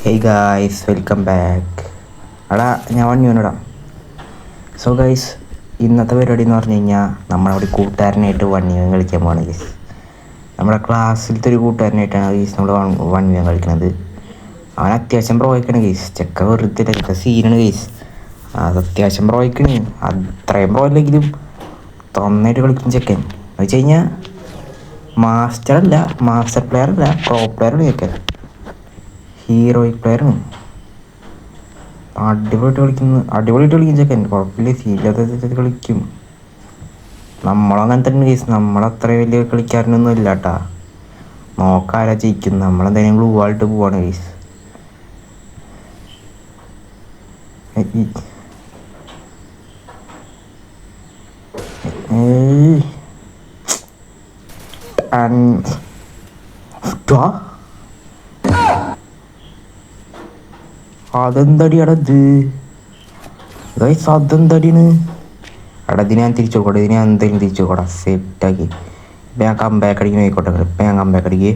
Hey guys, welcome back. എടാ ഞാൻ വണ്ണിടാം. So guys, ഇന്നത്തെ പരിപാടി എന്ന് പറഞ്ഞു കഴിഞ്ഞാൽ നമ്മളവിടെ കൂട്ടുകാരനായിട്ട് വണ്ണിയം കളിക്കാൻ പോകണം ഗൈസ്. നമ്മുടെ ക്ലാസ്സിലത്തെ ഒരു കൂട്ടുകാരനായിട്ടാണ് ഗൈസ് നമ്മൾ വണ്ണിയം കളിക്കുന്നത്. അവൻ അത്യാവശ്യം ബ്രോയ്ക്കാണ് ഗൈസ്. ചെക്ക വെറുതെ ചെക്ക സീനാണ് ഗൈസ്. അത് അത്യാവശ്യം ബ്രോയ്ക്കാണ്. അത്രയും ബ്രോ അല്ലെങ്കിലും നന്നായിട്ട് കളിക്കും ചെക്കൻ. എന്ന് വെച്ച് കഴിഞ്ഞാൽ മാസ്റ്റർ പ്ലെയർ അല്ല, പ്രോ പ്ലെയറാണ് ചെക്കൻ. ഹീറോയിക് പ്ലെയറാണ്. അടിപൊളിയായിട്ട് കളിക്കും ചെക്കൻ. കുഴപ്പമില്ല, സീരിയസ് കളിക്കും. നമ്മളങ്ങനെ തന്നെ കേസ്. നമ്മളത്ര വലിയ കളിക്കാരനൊന്നും ഇല്ല കേട്ടാ. നോക്കാരാ ജയിക്കും. നമ്മളെന്തായാലും ഗ്ലൂ ആയിട്ട് പോവാണ് കേസ്. അതെന്തടിയാടാ ഇത്? ഗൈസ് അതെന്തടിയാണ്? എടാ ഇതിന് ഞാൻ തിരിച്ചു നോക്കട്ടെ. ഇതിന് ഞാൻ എന്തെങ്കിലും തിരിച്ചു നോക്കടാ. സെറ്റാക്കി ഇപ്പം ഞാൻ കംബാക്ക് അടിക്കുന്ന ആയിക്കോട്ടെ. ഇപ്പം ഞാൻ കംബാക്ക് അടിക്ക്.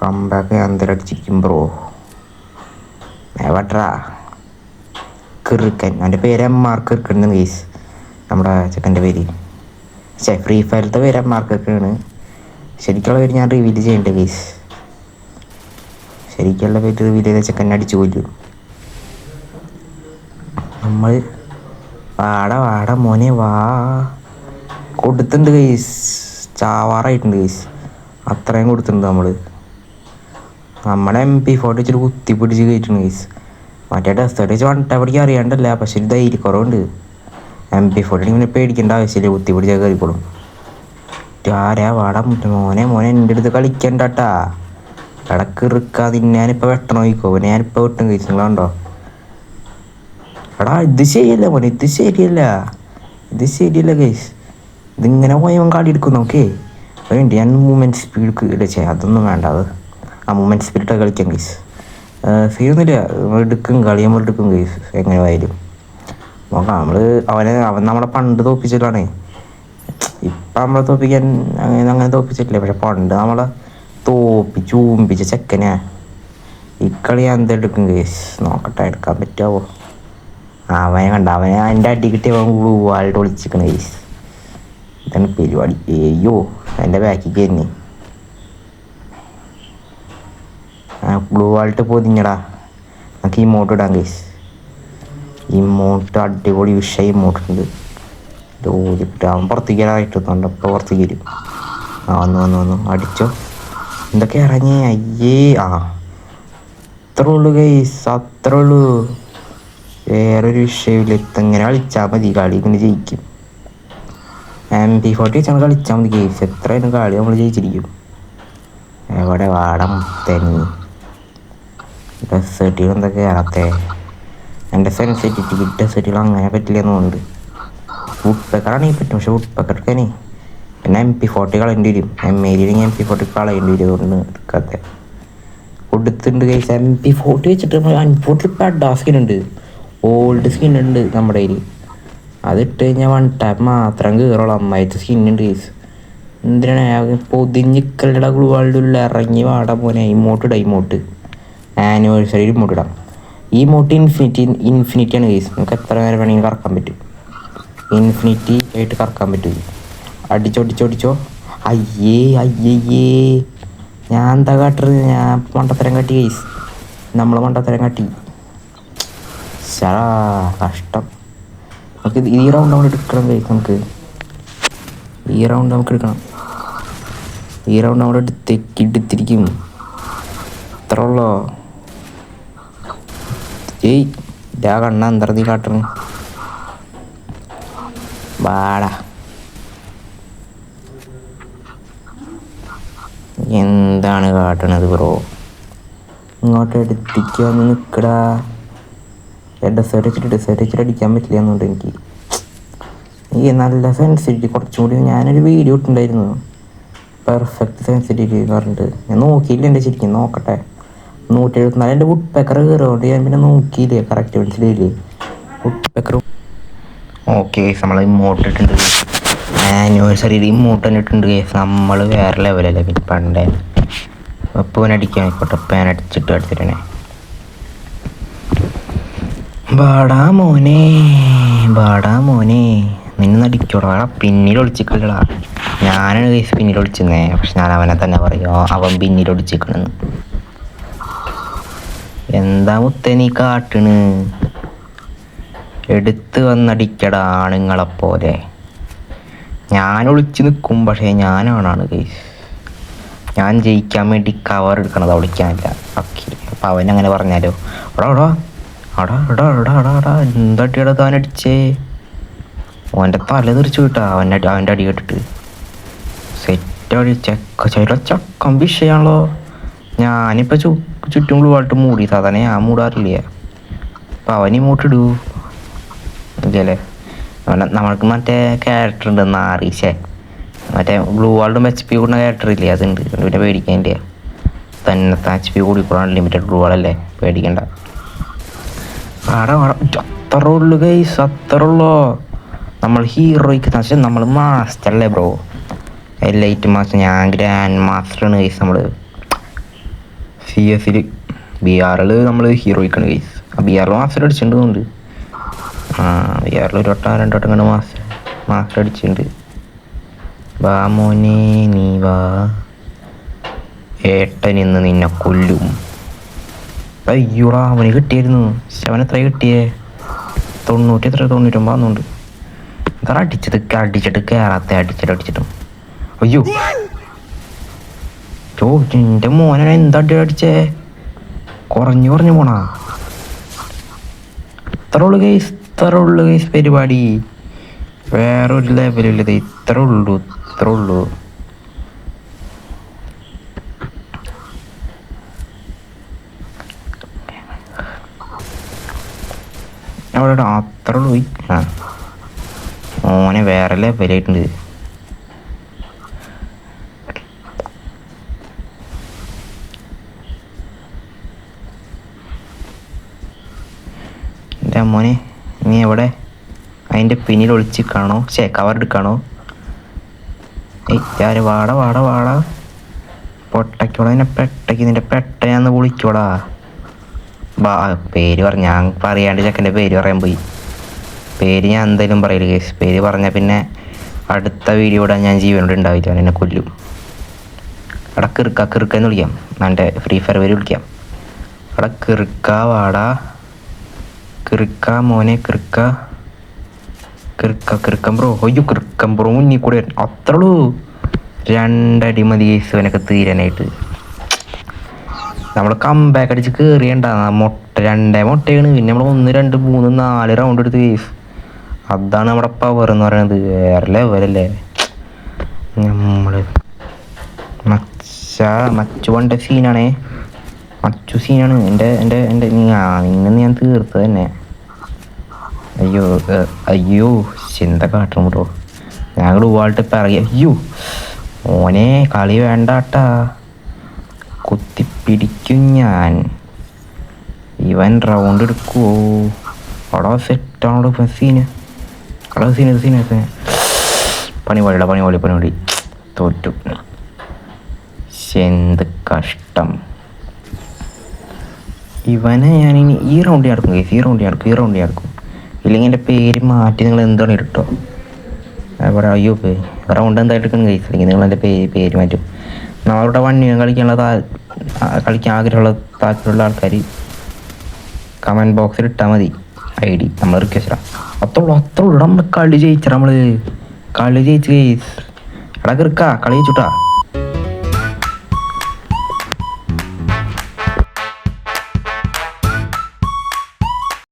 കംബാക്ക് ഞാൻ എന്തെങ്കിലും അടിച്ചിരിക്കും ബ്രോ. വേട്ടറാ കിറുക്കൻ. അവൻ്റെ പേര് MR കിറുക്കൻ ഗൈസ്. നമ്മുടെ ചെക്കൻ്റെ പേര് ഫ്രീ ഫയറിലത്തെ പേര് MR കിറുക്കനാണ്. ശരിക്കുള്ള പേര് ഞാൻ റിവീൽ ചെയ്യണ്ട ഗൈസ്. ശരിക്കുള്ള പേര് റിവീൽ ചെയ്ത ചെക്കൻ അടിച്ചു കൊല്ലും. നമ്മൾ വാട മോനെ വാ. കൊടുത്തിട്ടുണ്ട് ഗൈസ്. ചാവാറായിട്ടുണ്ട് ഗൈസ്. അത്രയും കൊടുത്തിട്ടുണ്ട് നമ്മുടെ MP40 വെച്ചിട്ട് കുത്തിപ്പിടിച്ച് കയറ്റുന്നു ഗൈസ്. മറ്റേ ഡെസേർട്ട് വെച്ച് വണ്ടിട്ട് പഠിക്കാൻ അറിയാണ്ടല്ല, പക്ഷെ ഒരു ധൈര്യക്കുറവുണ്ട്. MP40 ഇങ്ങനെ പേടിക്കേണ്ട ആവശ്യമില്ല, കുത്തിപ്പിടിച്ചാൽ കയറിക്കോളും. ആരാ വാടാ മോനെ എൻ്റെ അടുത്ത് കളിക്കണ്ടാട്ടാ. ഇടക്ക് ഇറുക്കാതെ ഞാനിപ്പോൾ വെട്ടണം നോക്കിക്കോ. ഞാനിപ്പോൾ വെട്ടും കഴിച്ചു. നിങ്ങളുണ്ടോ? എടാ ഇത് ശരിയല്ല മോനെ, ഇത് ശരിയല്ല ഗൈസ്. ഇതിങ്ങനെ പോയവൻ കാടി എടുക്കും. ഓക്കെ വേണ്ടി ഞാൻ മൂവ്മെൻറ്റ് സ്പീഡ് ഇടച്ചേ. അതൊന്നും വേണ്ട. അത് ആ മൂവ്മെൻറ്റ് സ്പീഡിട്ട് കളിക്കാം ഗൈസ്. സീനൊന്നുമില്ല. എടുക്കും ഗൈസ്. എങ്ങനെ ആയാലും നോക്കാം. അവൻ നമ്മളെ പണ്ട് തോപ്പിച്ചിട്ടാണ്. ഇപ്പം നമ്മളെ തോപ്പിക്കാൻ അങ്ങനെ തോപ്പിച്ചിട്ടില്ല. പക്ഷെ പണ്ട് നമ്മളെ ചൂമ്പിച്ച ചെക്കനാ. ഇക്കളി ഞാൻ എന്തെടുക്കും ഗൈസ്. നോക്കട്ടെ എടുക്കാൻ പറ്റുമോ. അവനെ കണ്ട എൻ്റെ അടി കിട്ടിയവൻ ഗ്ലൂവാൾട്ട് ഒളിച്ചിരിക്കണ ഗൈസ്. ഇതാണ് പരിപാടി. ഏയ്യോ എൻ്റെ ബാക്കിക്ക് തന്നെ ഗ്ലൂവാൾട്ട് പൊതിഞ്ഞടാ. നമുക്ക് ഇമോട്ട് ഇടാം ഗൈസ്. ഇമോട്ട് അടിപൊളി വിഷയം ഇമോട്ടുണ്ട്. അവൻ പുറത്തേക്കാനായിട്ടുണ്ട്. അപ്പോൾ പുറത്തേക്ക് വരും. വന്നു അടിച്ചോ. എന്തൊക്കെ ഇറങ്ങി. അയ്യേ അത്രേ ഉള്ളൂ ഗൈസ്, അത്രേ ഉള്ളൂ. വേറൊരു വിഷയമില്ല. ഇങ്ങനെ കളിച്ചാൽ മതി. കളി ഇങ്ങനെ ജയിക്കും. MP40 വെച്ചാൽ കളിച്ചാൽ മതി ഗൈസ്. എത്രയായാലും കളി നമ്മൾ ജയിച്ചിരിക്കും. എവിടെ വാടം തന്നെ ഡെസേർട്ടുകൾ എന്തൊക്കെ കയറാത്തേ. എൻ്റെ ഡെസേർട്ടുകൾ അങ്ങനെ പറ്റില്ലെന്നുണ്ട്. വുഡ് പെക്കറാണെങ്കിൽ പറ്റും, പക്ഷെ വുഡ് പെക്കർക്കാനേ പിന്നെ MP40 കളയേണ്ടി വരും. MP40 കളയേണ്ടി വരും. അതുകൊണ്ട് എടുക്കാത്ത കൊടുത്തിട്ടുണ്ട് ഗൈസ്. MP40 വെച്ചിട്ട് MP40 ഇപ്പം അഡാ സ്കിന്നുണ്ട്, ഓൾഡ് സ്കിന്നുണ്ട് നമ്മുടെ കയ്യിൽ. അതിട്ട് കഴിഞ്ഞാൽ വൺ ടാപ്പ് മാത്രം കയറുള്ളൂ. അമ്മായിട്ട് സ്കിന്നുണ്ട് ഗൈസ്. എന്തിനാണ് പൊതിഞ്ഞിക്കലട ഗ്ലൂവാളുള്ള ഇറങ്ങി വാടാ പോനെ. ഇമോട്ട് ആനിവേഴ്സറി ഇമോട്ട് ഇടാം. ഈ ഇമോട്ട് ഇൻഫിനിറ്റിയാണ് ഗൈസ്. നമുക്ക് എത്ര നേരം വേണമെങ്കിൽ കറക്കാൻ പറ്റും. ഇൻഫിനിറ്റി ആയിട്ട് കറക്കാൻ പറ്റും. അടിച്ചോ. അയ്യേ ഞാൻ എന്താ കാട്ടത്? ഞാൻ മണ്ടത്തരം കാട്ടി ഗൈസ്. നമ്മൾ മണ്ടത്തരം കാട്ടി. കഷ്ടം. നമുക്ക് ഈ റൗണ്ട് നമ്മൾ എടുക്കണം ഗൈസ്. ഈ റൗണ്ട് നമ്മൾ എടുത്തിരിക്കും. ഇത്ര ഉള്ളോ? കണ്ണ എന്തറതി കാട്ടണ് വാടാ. എന്താണ് കാട്ടണത് ബ്രോ? ഇങ്ങോട്ട് എടുത്തിക്കാന്ന് നിൽക്കടാ. ഡെസേർട്ട് വെച്ചിട്ട് അടിക്കാൻ പറ്റില്ല എന്നുണ്ട് എനിക്ക്. നല്ല സെൻസിറ്റിവിറ്റി കുറച്ചും കൂടി. ഞാനൊരു വീഡിയോ ഇട്ടുണ്ടായിരുന്നു, പെർഫെക്റ്റ് സെൻസിറ്റിവിറ്റി എന്ന് പറഞ്ഞിട്ട്. ഞാൻ നോക്കിയില്ല എൻ്റെ ശരിക്കും. നോക്കട്ടെ. 174 എൻ്റെ വുഡ് പെക്കർ കയറുകൊണ്ട് ഞാൻ പിന്നെ നോക്കിയില്ലേ. കറക്റ്റ് മനസ്സിലായില്ലേ വുഡ് പെക്കർ. ഓക്കെ നമ്മൾ ഇമോട്ട് ഇട്ടിട്ടുണ്ട്. ആനിവേഴ്സറി ഇമോട്ട് തന്നെ ഇട്ടിട്ടുണ്ട് കേസ്. നമ്മൾ വേറെ ലെവലല്ലേ പിന്നെ പണ്ടേ. വെപ്പൂനടിക്കാൻ ആയിക്കോട്ടെ, പേനടിച്ചിട്ട് അടിച്ചിട്ടേ. ബാടാ മോനെ ബാടാ മോനെ, നിന്നടിക്കോടാ. പിന്നിൽ ഒളിച്ചിക്കല്ലടാ. ഞാനാണ് കേസ് പിന്നിൽ ഒളിച്ചിരുന്നേ. പക്ഷെ ഞാൻ അവനെ തന്നെ പറയുമോ അവൻ പിന്നിൽ ഒളിച്ചിക്കണെന്ന്. എന്താ മുത്തേ നീ കാട്ടണ്? എടുത്ത് വന്നടിക്കടാ ആണുങ്ങളെപ്പോലെ. ഞാൻ ഒളിച്ച് നിൽക്കും, പക്ഷേ ഞാനാണാണ് കേസ്. ഞാൻ ജയിക്കാൻ വേണ്ടി കവർ എടുക്കണത് ഒളിക്കാനില്ല. ഓക്കെ, അപ്പം അവനങ്ങനെ പറഞ്ഞാലോ. എടാ എടാ എടാ എടാ എടാ എടാ എന്തടിയടാ താനടിച്ചേ? അവൻ്റെ തല തെറിച്ചു കിട്ടാ അവൻ്റെ അടി കേട്ടിട്ട്. സെറ്റ് അടി ചക്കം വിഷയമാണല്ലോ. ഞാനിപ്പോൾ ചുറ്റും ഗ്ലൂവായിട്ട് മൂടി. സാധാരണ ഞാൻ മൂടാറില്ല. അപ്പം അവനീ മൂട്ടിടൂ ഇല്ലല്ലേ. നമ്മൾക്ക് മറ്റേ ക്യാരക്ടർ ഉണ്ട് നാറീശേ, മറ്റേ ഗ്ലൂ വാളും എച്ച് പി കൂടുന്ന ക്യാരക്ടർ ഇല്ലേ, അതുണ്ട്. പിന്നെ പേടിക്കാനില്ല. തന്നത്തെ എച്ച് പി കൂടിക്കൂടാ, അൺലിമിറ്റഡ് ഗ്ലൂ വാളല്ലേ, പേടിക്കണ്ട. അത്ര ഉള്ളു ഗൈസ്, അത്ര ഉള്ളോ. നമ്മൾ ഹീറോയ്ക്ക് പക്ഷേ നമ്മൾ മാസ്റ്റർ അല്ലേ ബ്രോ, എലൈറ്റ് മാസ്റ്റർ. ഞാൻ ഗ്രാൻഡ് മാസ്റ്ററാണ് ഗൈസ്. നമ്മൾ CS BR നമ്മൾ ഹീറോയ്ക്കാണ് ഗൈസ്. BR മാസ്റ്റർ അടിച്ചിട്ടുണ്ട്. BR ഒരു വട്ടം 2 വട്ടം കണ്ട് മാസ്റ്റർ അടിച്ചിട്ടുണ്ട്. വാ മോനെ നീ വാ, ഏട്ടനിന്ന് നിന്നെ കൊല്ലും. അയ്യോടാ അവന് കിട്ടിയായിരുന്നു. അവനെത്ര കിട്ടിയേ? 99 ഇതാ അടിച്ചിട്ട് കയറാത്ത അടിച്ചിട്ടും. അയ്യോ എൻ്റെ മോനെ എന്താ അടിച്ചേ? കുറഞ്ഞു പോണാ. ഇത്ര ഉള്ളു കേസ് പരിപാടി. വേറൊരു ലെവലില്ലത്. ഇത്ര ഉള്ളൂ. അവിടെ അത്ര ഉള്ളു. മോനെ വേറെ ലെവലായിട്ടുണ്ട്. എൻ്റെ മോനെ നീ എവിടെ? അതിൻ്റെ പിന്നിൽ ഒളിച്ചിക്കാണോ? കവർ എടുക്കാണോ? ഏയ് വാടാ പൊട്ടയ്ക്കോടാ. നിന്നെ പെട്ടയ്ക്ക്, നിൻ്റെ പെട്ട ഞാൻ വിളിക്കോടാ. പേര് ഞാൻ പറയാണ്ട് ചെക്കൻ്റെ പേര് പറയാൻ പോയി. പേര് ഞാൻ എന്തായാലും പറയില്ല കേസ്. പേര് പറഞ്ഞാൽ പിന്നെ അടുത്ത വീഡിയോ ഇടാൻ ഞാൻ ജീവനോട് ഉണ്ടാവില്ല, എന്നെ കൊല്ലും. അവിടെ കിറുക്കെന്ന് വിളിക്കാം. എൻ്റെ ഫ്രീ ഫയർ പേര് വിളിക്കാം. അവിടെ വാടാ മോനെ കിറുക്കം ബ്രോ. അയ്യോ കിറുക്കം ബ്രോ മുന്നിൽ കൂടെ അത്ര ഉള്ളൂ. 2 അടി മതി കേസ് അവനൊക്കെ തീരാനായിട്ട്. നമ്മൾ കംബാക്ക് അടിച്ച് കയറിയണ്ട. 2 മുട്ടയാണ്. പിന്നെ നമ്മൾ 1 2 3 4 റൗണ്ട് എടുത്ത് കേസ്. അതാണ് നമ്മുടെ പവർ എന്ന് പറയുന്നത്. വേറെ ലെവലല്ലേ. നമ്മൾ മച്ചു പണ്ട സീനാണേ. മച്ചു സീനാണ്. എൻ്റെ ഇന്ന് ഞാൻ തീർത്തത് തന്നെ. അയ്യോ ചിന്ത കാട്ടണം ബ്രോ. ഞങ്ങൾ വാൾട്ട് പിറകെ. അയ്യോ മോനെ കളി വേണ്ടാട്ടാ, കുത്തിപ്പിടിക്കും ഞാൻ. ഇവൻ റൗണ്ട് എടുക്കുവോ? അവിടെ സെറ്റാണോ സീന്? അവിടെ സീന് പണി തോറ്റു. എന്ത് കഷ്ടം. ഇവനെ ഞാനിനി ഈ റൗണ്ട് നടക്കും. ഇല്ലെങ്കിൽ എൻ്റെ പേര് മാറ്റി നിങ്ങൾ എന്താണ് ഇട്ടോ അവിടെ. അയ്യോ റൗണ്ട് എന്തായിട്ട് എടുക്കണം കേസ്. അല്ലെങ്കിൽ നിങ്ങൾ എൻ്റെ പേര് മാറ്റും. നമ്മളുടെ വണ്ണിയും കളിക്കാൻ ആഗ്രഹമുള്ള താല്പര്യമുള്ള ആൾക്കാർ കമൻറ്റ് ബോക്സിൽ ഇട്ടാൽ മതി ID. നമ്മൾ റിക്വസ്റ്റ് അത്രയുള്ളൂ. നമ്മൾ കളി ജയിച്ചു കേസ്. എടാ കിറുക്കാ കളി ജയിച്ചുട്ടാ.